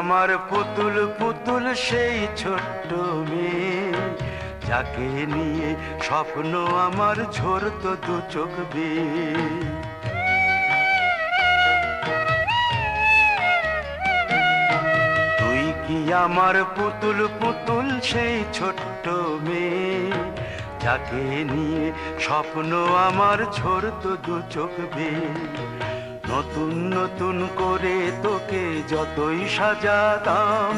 আমার পুতুল পুতুল সেই ছোট্ট মেয়ে, যাকে নিয়ে স্বপ্ন আমার ঝরতো দু চোখ বেয়ে। তুই কি আমার পুতুল পুতুল সেই ছোট্ট মেয়ে, যাকে নিয়ে স্বপ্ন আমার ঝরতো দু চোখ বেয়ে। নতুন নতুন করে তোকে যতই সাজাতাম,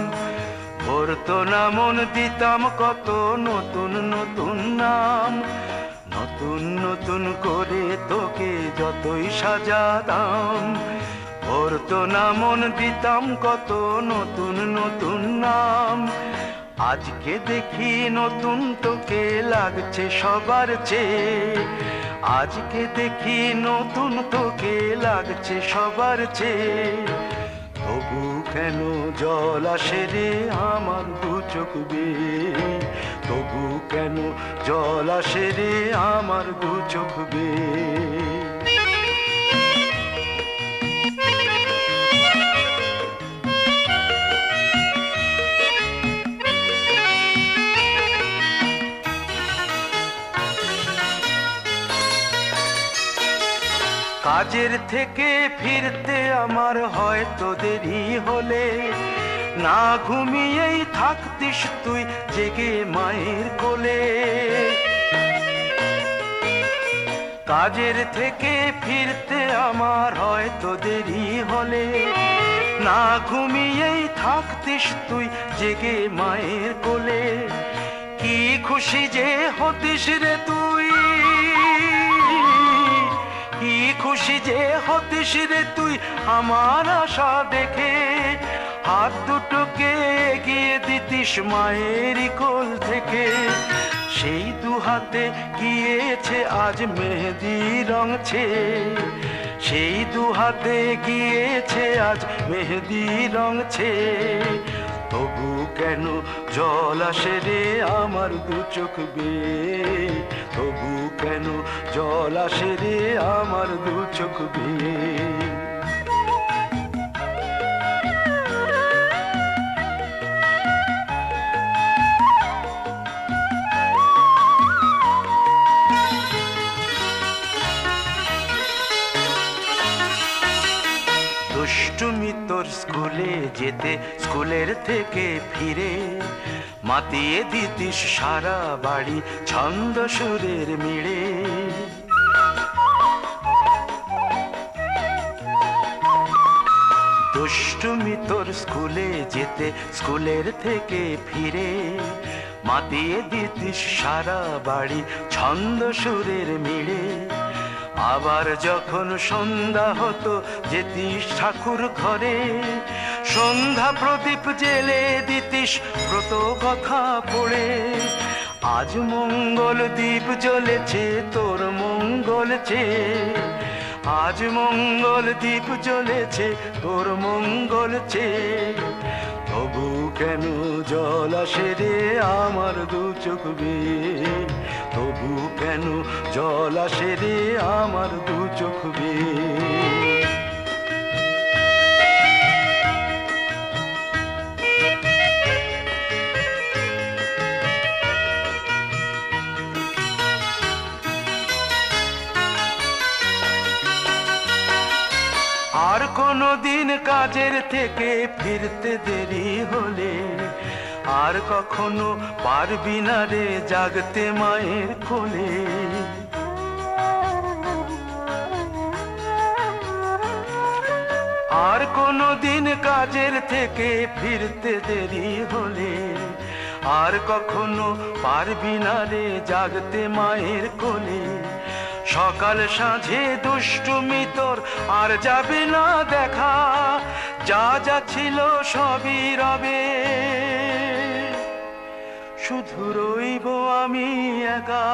ভরতো না মন, দিতাম কত নতুন নতুন নাম। নতুন নতুন করে তোকে যতই সাজাতাম, ভরতো না মন, দিতাম কত নতুন নতুন নাম। আজকে দেখি নতুন তোকে লাগছে সবার চেয়ে, আজকে দেখি নতুন তোকে লাগছে সবার চেয়ে। তবু কেন জল আসে রে আমার দু চোখ বেয়ে, তবু কেন জল আসে রে আমার দু চোখ বেয়ে। কাজের থেকে ফিরতে আমার হয়তো দেরি হলে, না ঘুমিয়েই থাকতিস তুই জেগে মায়ের কোলে। কাজের থেকে ফিরতে আমার হয়তো দেরি হলে, না ঘুমিয়েই থাকতিস তুই জেগে মায়ের কোলে। কি খুশি যে হতিস রে তুই, কি খুশি যে হতিস রে তুই আমার আশা দেখে। হাত দুটোকে এগিয়ে দিতিস মায়ের কোল থেকে, সেই দু হাতে গিয়েছে আজ মেহেদি রং ছেয়ে। সেই দু হাতে গিয়েছে আজ মেহেদি রং ছেয়ে। তবু কেন জল আসে রে আমার দু চোখ বেয়ে, তবু কেন জল আসে রে আমার দু চোখ বেয়ে। দুষ্টুমি তোর স্কুলে যেতে, স্কুলের থেকে ফিরে মাতিয়ে দিতিস সারা বাড়ি ছন্দ সুরের মিড়ে। দুষ্টুমি তোর স্কুলে যেতে, স্কুলের থেকে ফিরে মাতিয়ে দিতিস সারা বাড়ি ছন্দ সুরের মিড়ে। আবার যখন সন্ধ্যা হতো যেতিস ঠাকুর ঘরে, সন্ধ্যা প্রদীপ জেলে দিতিস ব্রত কথা পড়ে। আজ মঙ্গল দ্বীপ জ্বলেছে তোর মঙ্গল চেয়ে, আজ মঙ্গল দ্বীপ জ্বলেছে তোর মঙ্গল চেয়ে। তবু কেন জল আসে রে আমার দু চোখ বেয়ে, তবু কেন জল আসে রে আমার দু চোখ বেয়ে। আর কোনো দিন কাজের থেকে ফিরতে দেরি হলে, আর কখনো পারবি না রে জাগতে মায়ের কোলে। আর কোনো দিন কাজের থেকে ফিরতে দেরি হলে, আর কখনো পারবি না রে জাগতে মায়ের কোলে। সকাল সাঁঝে দুষ্টুমি তোর আর যাবে না দেখা, যা যা ছিল সবই রবে, শুধু রইব আমি একা।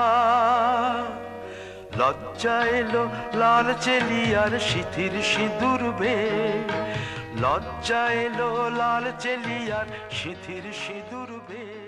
লজ্জা এলো লাল চেলিয়ার সিথির সিঁদুর বেয়ে, লজ্জা এলো লাল চেলিয়ার সিথির সিঁদুর বেয়ে।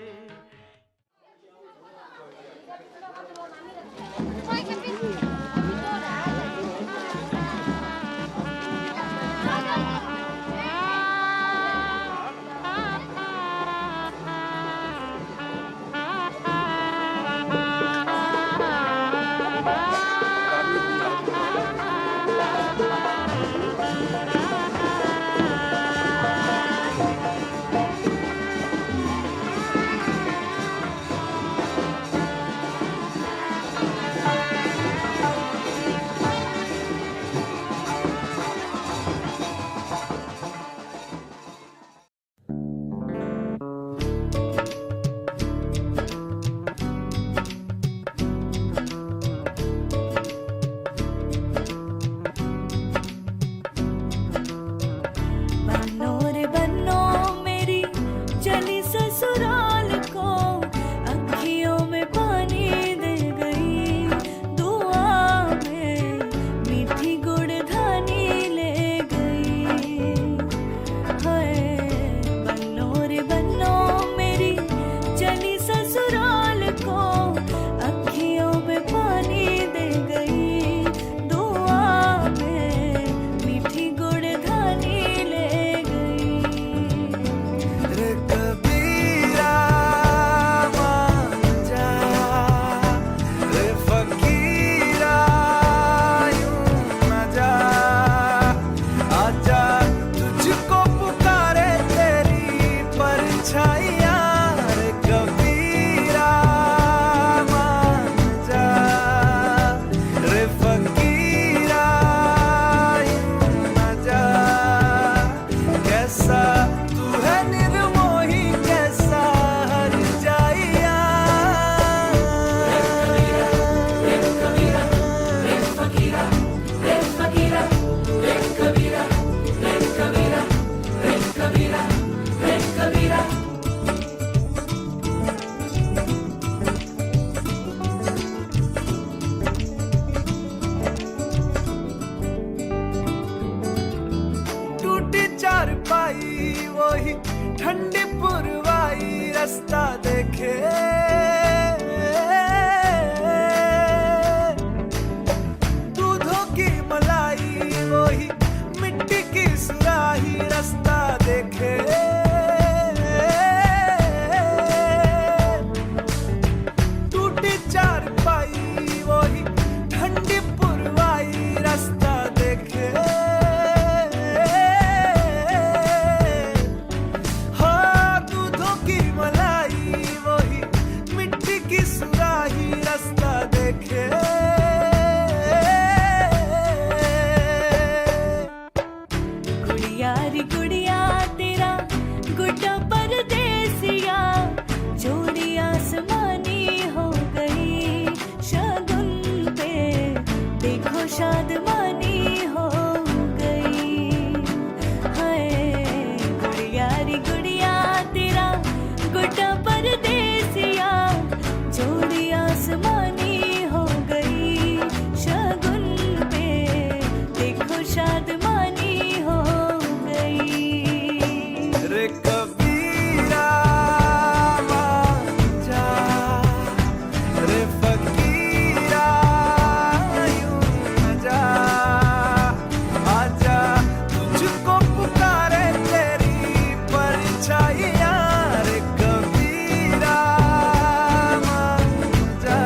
की सुराही रास्ता देखे। गुड़िया रे गुड़िया तेरा गुड्डा परदेसिया, जोड़ी आसमानी हो गई शगुन पे, देखो शादमानी हो गई। हाय गुड़िया रे गुड़िया तेरा गुड्डा परदेसिया, जोड़ी आसमानी हो गई शगुन पे, देखो शादमानी हो गई। रे कबीरा मान जा, रे फकीरा यूं न जा, आजा तुझको पुकारे तेरी परछाइयाँ। रे कबीरा मान जा।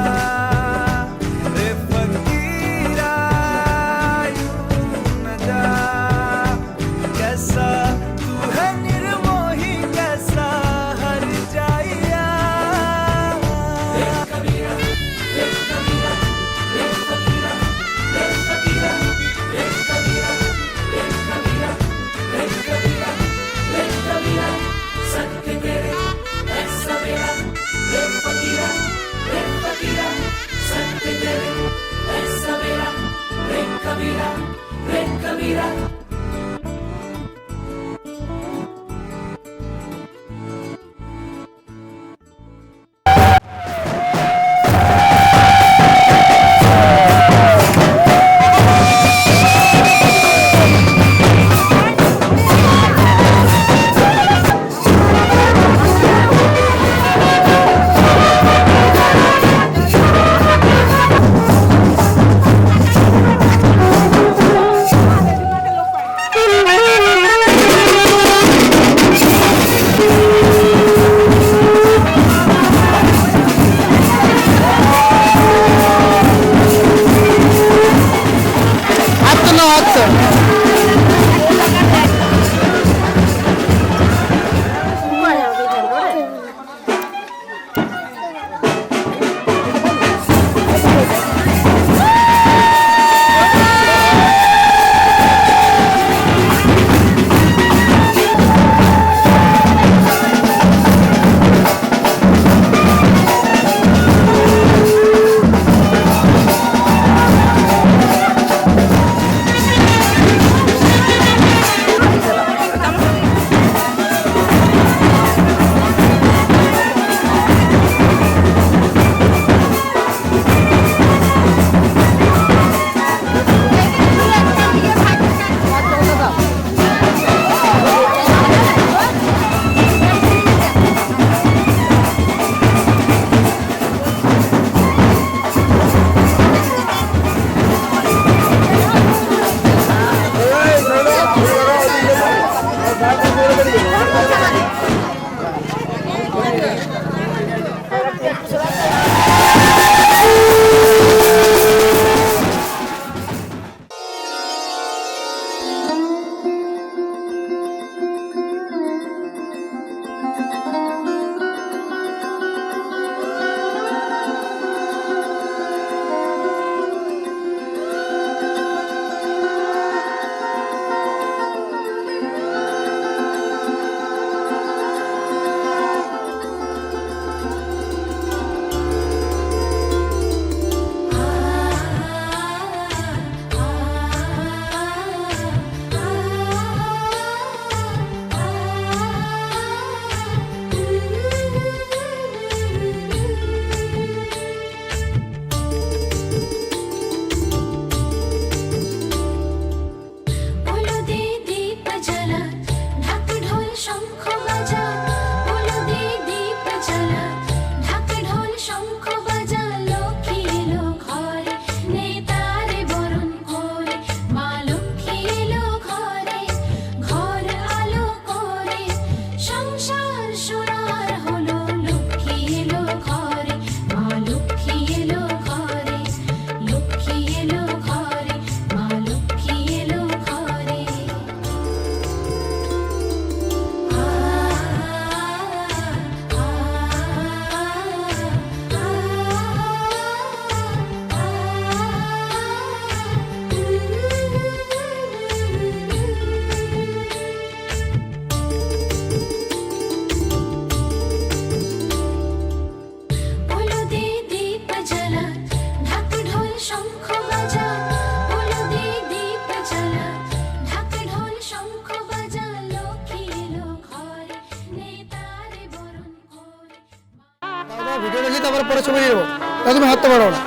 তুমি হাঁটতে পারো না।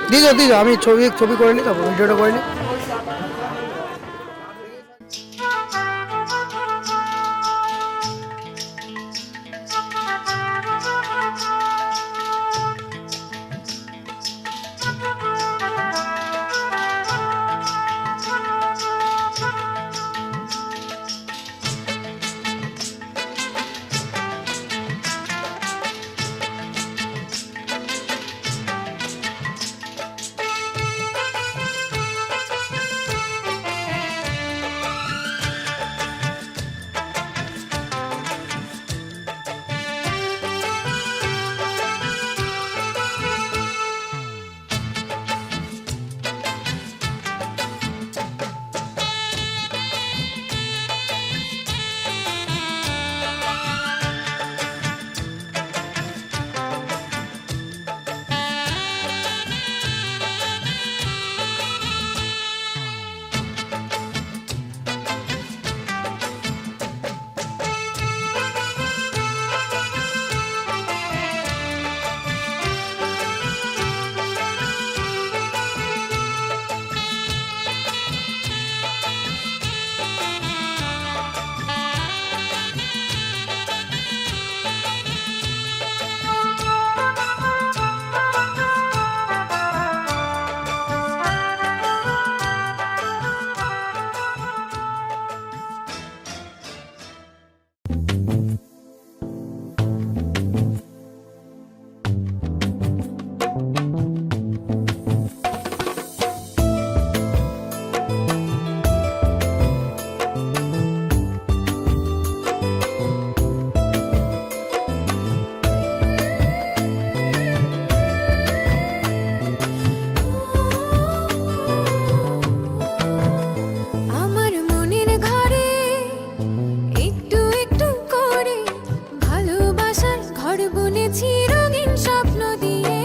দিয়ে যাও দিয়ে যাও, আমি ছবি ছবি করে নিই, তারপর ভিডিওটা করে নিই। আমার মনের ঘরে একটু একটু করে ভালোবাসার ঘর বুনেছি রঙিন স্বপ্ন দিয়ে।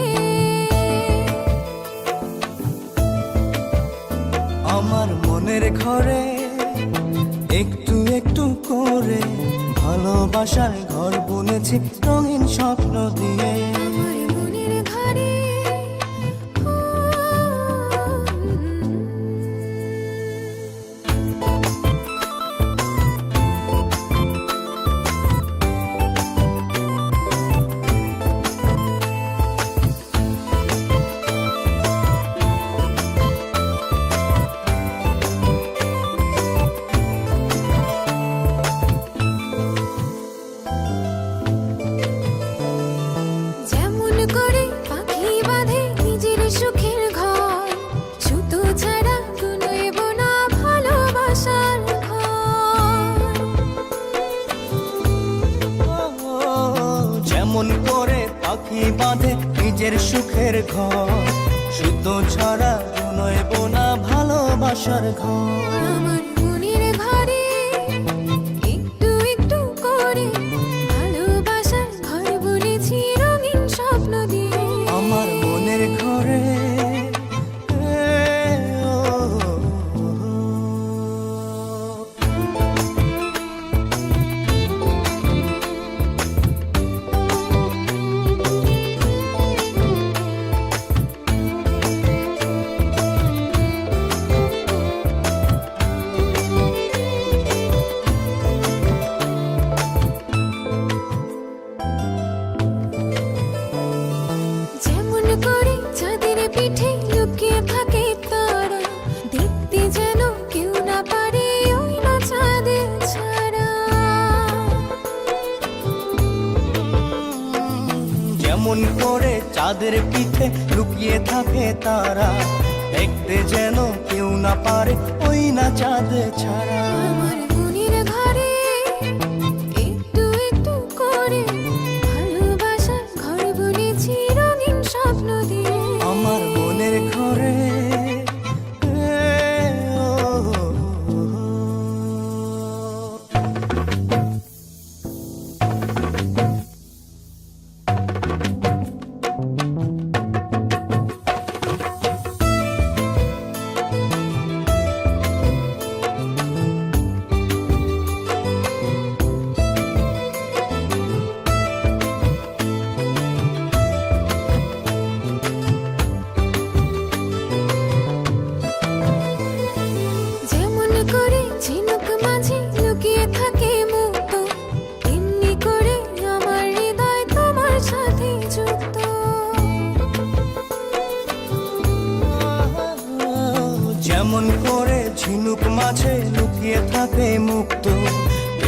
আমার মনের ঘরে একটু একটু করে ভালোবাসার ঘর বুনেছি রঙিন স্বপ্ন দিয়ে। আমার মনের ঘরে যেমন করে পাখি বাঁধে নিজের সুখের ঘর, সুতো ছাড়া গুনইব না ভালোবাসার ঘর। যেমন করে পাখি বাঁধে নিজের সুখের ঘর, শুধু ছাড়া নয়ব না ভালোবাসার ঘর। আমার মনের ঘরে একটু একটু করে ভালোবাসার ঘর বুনেছি রঙিন স্বপ্ন দিয়ে। আমার মনের ঘরে যেমন করে চাঁদের পিঠে লুকিয়ে থাকে তারা, দেখতে যেন কেউ না পারে ওই না চাঁদের ছাড়া। যেমন করে চাঁদের পিঠে লুকিয়ে থাকে তারা, দেখতে যেন কেউ না পারে ওই না চাঁদ ছাড়া। আমার মনের ঘরে একটু একটু করে ভালোবাসার ঘর বুনেছি রঙিন স্বপ্ন দিয়ে। আমার মনের ঘরে যেমন করে ঝিনুক মাছে লুকিয়ে থাকে মুক্ত,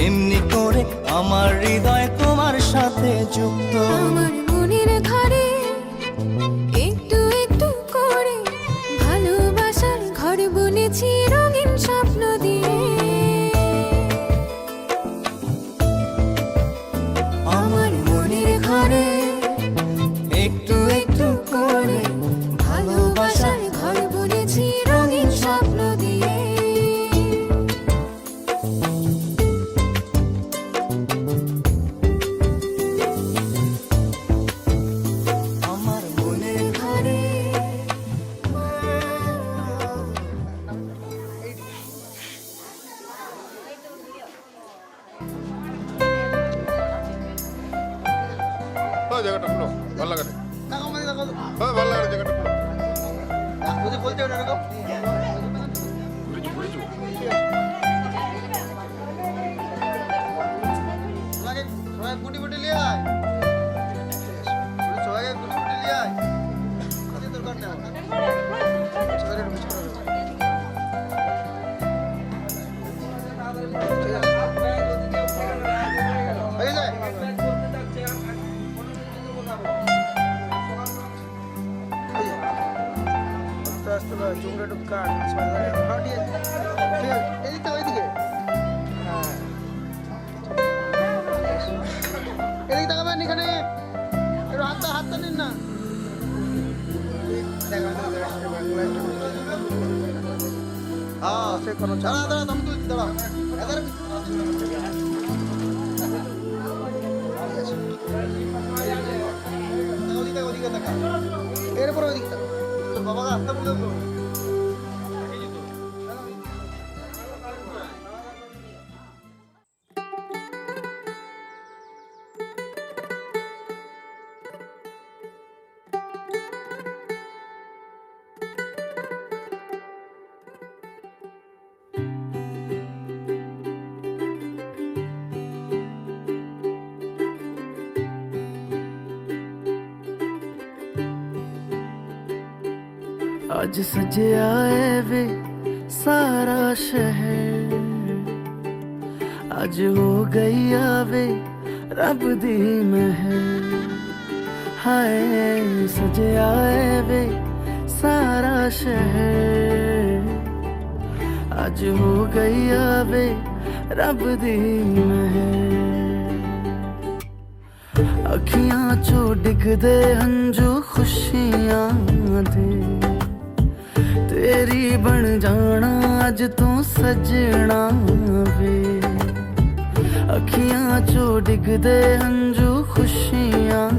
এমনি করে আমার হৃদয় তোমার সাথে যুক্ত। আমার মনের ঘরে একটু একটু করে ভালোবাসার ঘর বুনেছি রঙিন স্বপ্ন দিয়ে। আমার মনের ঘরে একটু একটু করে ভালোবাসার ঘর বুনেছি রঙিন স্বপ্ন দিয়ে। আমার মনের ঘরে জায়গাটা খুলো, ভালো লাগে ভালো লাগে জায়গাটা খুলো। চুমড়ে টুকা এদিকে ওইদিকে এদিকে তাকাবেন, এখানে একটু হাতটা নিন না। সে কোনো দাঁড়া দাঁড়া আমি তুলছি, দাঁড়া এরপর ওইদিকে বাবা আসতে বলে आज सजया है वे सारा शहर, आज हो गई आवे रब दी महर। हाय सजया है वे सारा शहर, आज हो गई आवे रब दी महर। अखियां चो डिगदे हंजू खुशियां दे, तेरी बन जाना अज तू सजना वे। अखियां चो डिगदे हंजू खुशियां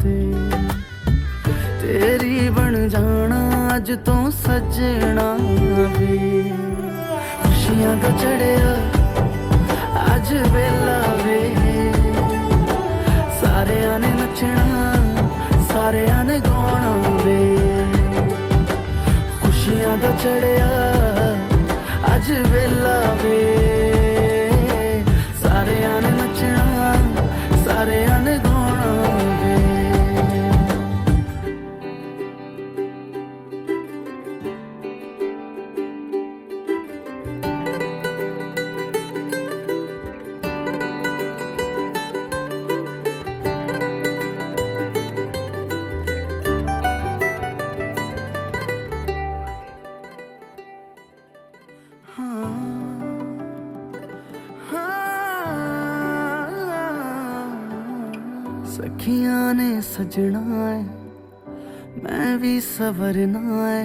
दे, तेरी बन जाना अज तू सजना वे। खुशियां दा चढ़िया अज वेला वे, सारेयां ने नचना सारेयां ने गाना वे। खुशियां दा चढ़िया अज वेला वे, सारेयां ने नचना सारेयां ने गाना वे। सखियां ने सजना है मैं भी सवरना है,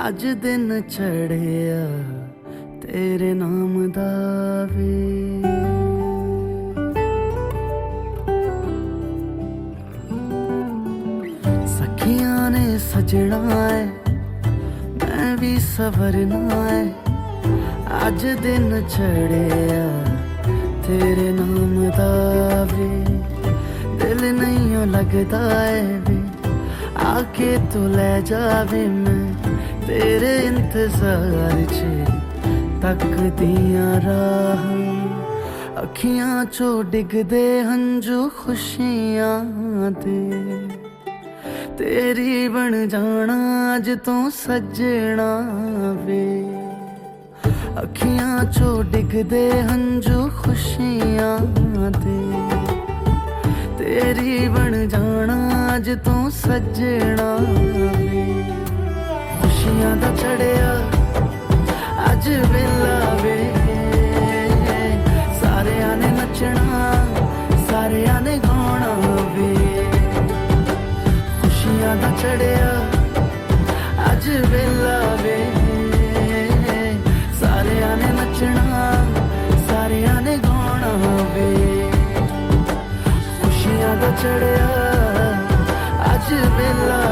अज दिन चढ़िया तेरे नाम दा वे। सखियां ने सजना है मैं भी सवरना है, अज दिन चढ़िया तेरे नाम दा वे। दिल नहीं लगता है वे आके तू ले जावे, मैं तेरे इंतजार च तक दिया राह। अखियां चो डिगदे हंजू खुशियां दे, ਤੇਰੀ ਬਣ ਜਾਣਾ ਅੱਜ ਤੋਂ ਸੱਜਣਾ ਵੇ ਅੱਖੀਆਂ ਚੋਂ ਡਿੱਗਦੇ ਹੰਝੂ ਖੁਸ਼ੀਆਂ ਦੇ ਤੇਰੀ ਬਣ ਜਾਣਾ ਅੱਜ ਤੋਂ ਸੱਜਣਾ ਵੇ ਖੁਸ਼ੀਆਂ ਦਾ ਚੜਿਆ ਅੱਜ ਵੇਲਾ ਵੇ ਸਾਰਿਆਂ ਨੇ ਨੱਚਣਾ ਸਾਰਿਆਂ ਨੇ ਗਾਉਣਾ ਵੇ ਖੁਸ਼ੀਆਂ ਦਾ ਚੜਿਆ ਅੱਜ ਵੇਲਾ ਵੇ ਸਾਰਿਆਂ ਨੇ ਨੱਚਣਾ ਸਾਰਿਆਂ ਨੇ ਗਾਉਣਾ ਵੇ ਖੁਸ਼ੀਆਂ ਦਾ ਚੜਿਆ ਅੱਜ ਵੇਲਾ